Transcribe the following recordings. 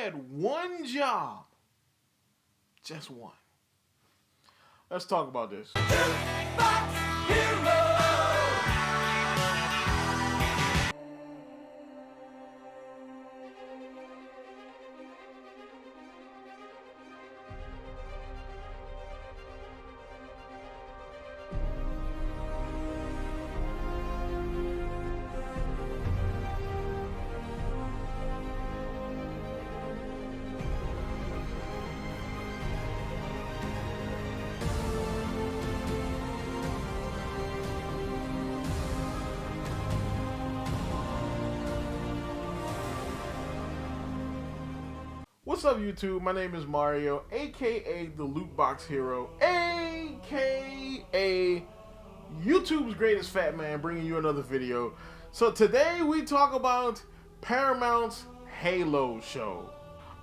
had one job, just one. Let's talk about this. What's up, YouTube? My name is Mario, aka the Loot Box Hero, aka YouTube's greatest fat man, bringing you another video. So today we talk about Paramount's Halo show.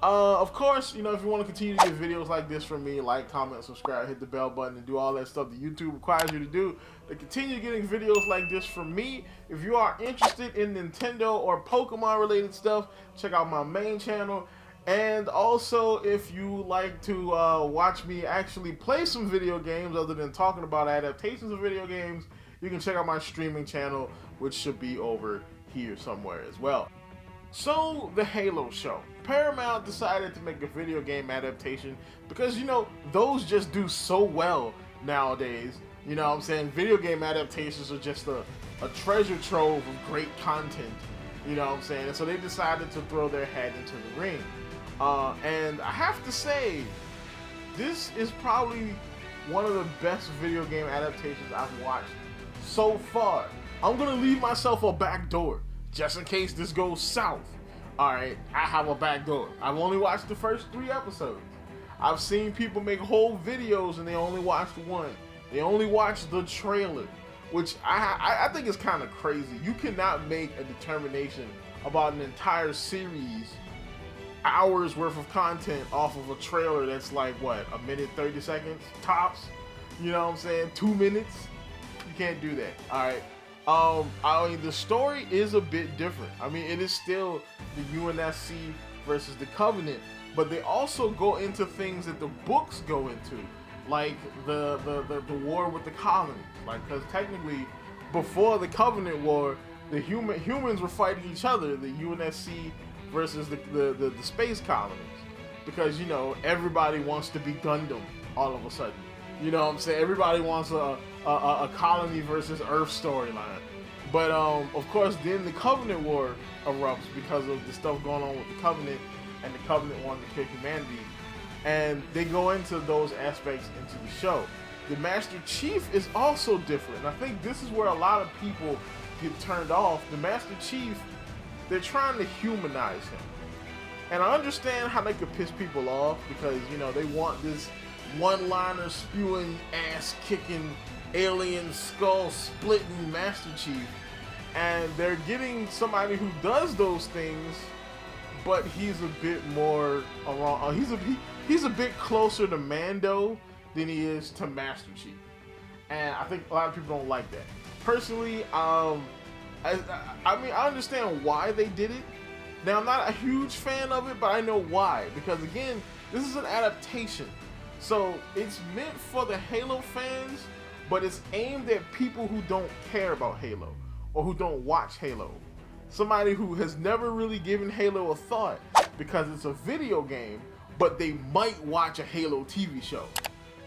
Of course, you know, if you want to continue to get videos like this from me, like, comment, subscribe, hit the bell button, and do all that stuff that YouTube requires you to do to continue getting videos like this from me. If you are interested in Nintendo or Pokemon related stuff, check out my main channel. And also, if you like to watch me actually play some video games other than talking about adaptations of video games, you can check out my streaming channel, which should be over here somewhere as well. So, the Halo show. Paramount decided to make a video game adaptation because, you know, those just do so well nowadays. You know what I'm saying? Video game adaptations are just a treasure trove of great content. You know what I'm saying? And so they decided to throw their hat into the ring. And I have to say, this is probably one of the best video game adaptations I've watched so far. I'm gonna leave myself a back door, just in case this goes south. Alright, I have a back door. I've only watched the first 3 episodes. I've seen people make whole videos and they only watched one. They only watched the trailer, which I think is kind of crazy. You cannot make a determination about an entire series, hours worth of content, off of a trailer that's like, what, a minute 30 seconds tops? You know what I'm saying? 2 minutes? You can't do that. Alright. I mean, the story is a bit different. I mean, it is still the UNSC versus the Covenant, but they also go into things that the books go into, like the war with the colonies. Like, because technically, before the Covenant War, the humans were fighting each other, the UNSC versus the space colonies, because, you know, everybody wants to be Gundam all of a sudden. You know what I'm saying? Everybody wants a colony versus Earth storyline. But of course, then the Covenant War erupts because of the stuff going on with the Covenant, and the Covenant wanted to kill humanity. And they go into those aspects into the show. The Master Chief is also different. And I think this is where a lot of people get turned off. The Master Chief, they're trying to humanize him. And I understand how they could piss people off because, you know, they want this one-liner spewing, ass-kicking, alien skull-splitting Master Chief. And they're getting somebody who does those things, but he's a bit more around. He's a bit closer to Mando than he is to Master Chief. And I think a lot of people don't like that. Personally, I mean, I understand why they did it. Now, I'm not a huge fan of it, but I know why. Because, again, this is an adaptation. So, it's meant for the Halo fans, but it's aimed at people who don't care about Halo, or who don't watch Halo. Somebody who has never really given Halo a thought, because it's a video game, but they might watch a Halo TV show.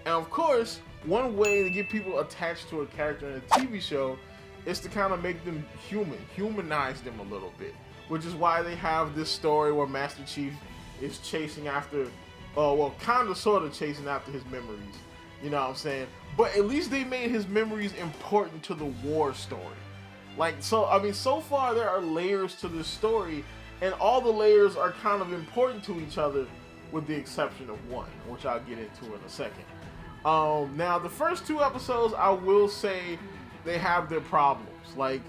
And, of course, one way to get people attached to a character in a TV show is to kind of make them humanize them a little bit, which is why they have this story where Master Chief is chasing after, well, kind of sort of chasing after his memories, you know what I'm saying? But at least they made his memories important to the war story. Like, so, I mean, so far there are layers to this story, and all the layers are kind of important to each other, with the exception of one, which I'll get into in a second. Now, the first 2 episodes, I will say, they have their problems. Like,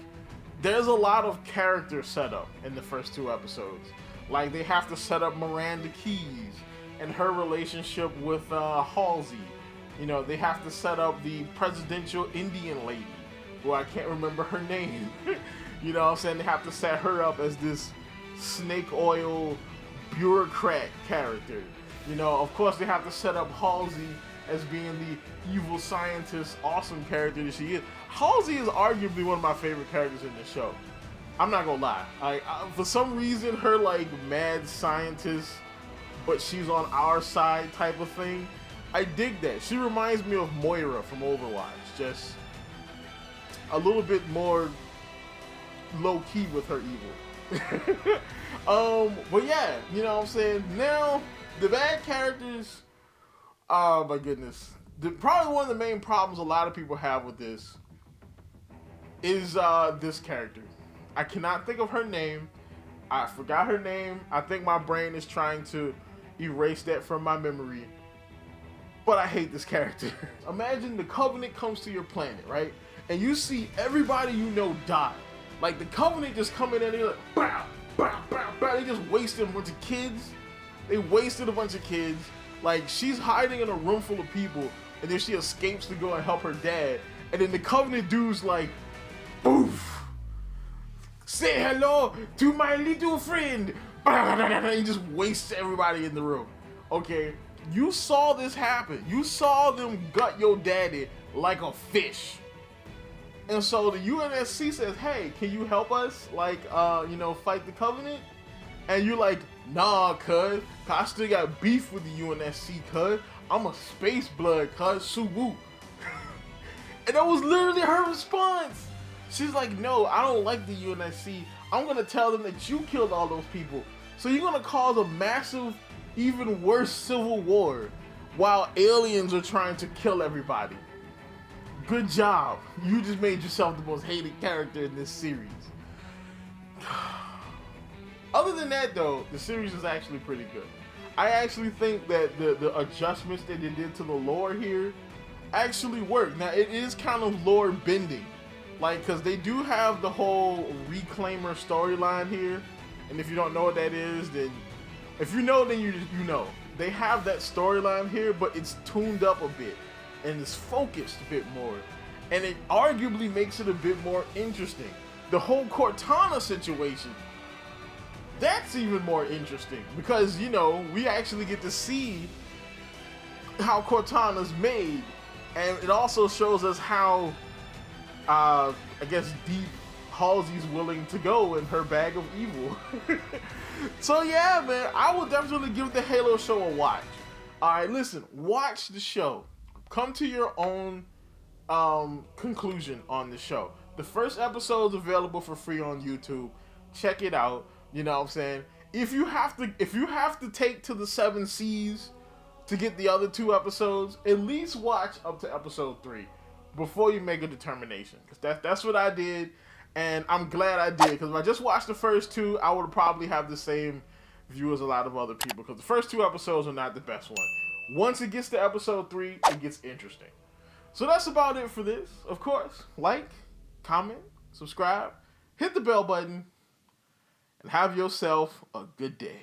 there's a lot of character setup in the first 2 episodes. Like, they have to set up Miranda Keyes and her relationship with Halsey. You know, they have to set up the presidential Indian lady, who I can't remember her name. You know what I'm saying? They have to set her up as this snake oil bureaucrat character. You know, of course they have to set up Halsey as being the evil scientist, awesome character that she is. Halsey is arguably one of my favorite characters in the show. I'm not gonna lie. For some reason, her like mad scientist, but she's on our side type of thing, I dig that. She reminds me of Moira from Overwatch, just a little bit more low-key with her evil. But yeah, you know what I'm saying? Now, the bad characters, oh my goodness. Probably one of the main problems a lot of people have with this is this character. I cannot think of her name. I forgot her name. I think my brain is trying to erase that from my memory. But I hate this character. Imagine the Covenant comes to your planet, right? And you see everybody you know die. Like the Covenant just come in and they're like, bow, bow, bow, bow. They just wasted a bunch of kids. They wasted a bunch of kids. Like she's hiding in a room full of people and then she escapes to go and help her dad. And then the Covenant dude's like, boof. Say hello to my little friend. He just wastes everybody in the room. Okay, you saw this happen. You saw them gut your daddy like a fish. And so the UNSC says, hey, can you help us? Like, you know, fight the Covenant? And you're like, nah, cuz. I still got beef with the UNSC, cuz. I'm a space blood, cuz. Suwu. And that was literally her response. She's like, no, I don't like the UNSC. I'm going to tell them that you killed all those people. So you're going to cause a massive, even worse civil war while aliens are trying to kill everybody. Good job. You just made yourself the most hated character in this series. Other than that, though, the series is actually pretty good. I actually think that the adjustments that they did to the lore here actually work. Now, it is kind of lore bending. Like, because they do have the whole Reclaimer storyline here. And if you don't know what that is, then... If you know, then you know. They have that storyline here, but it's tuned up a bit. And it's focused a bit more. And it arguably makes it a bit more interesting. The whole Cortana situation, that's even more interesting. Because, you know, we actually get to see how Cortana's made. And it also shows us how... I guess deep Halsey's willing to go in her bag of evil. So yeah, man, I will definitely give the Halo show a watch. Alright, listen, watch the show. Come to your own conclusion on the show. The first episode is available for free on YouTube. Check it out. You know what I'm saying? If you have to take to the 7 seas to get the other 2 episodes, at least watch up to episode 3. Before you make a determination, because that's what I did, and I'm glad I did, because if I just watched the first 2, I would probably have the same view as a lot of other people, because the first 2 episodes are not the best one. Once it gets to episode 3, it gets interesting. So that's about it for this. Of course, like, comment, subscribe, hit the bell button, and have yourself a good day.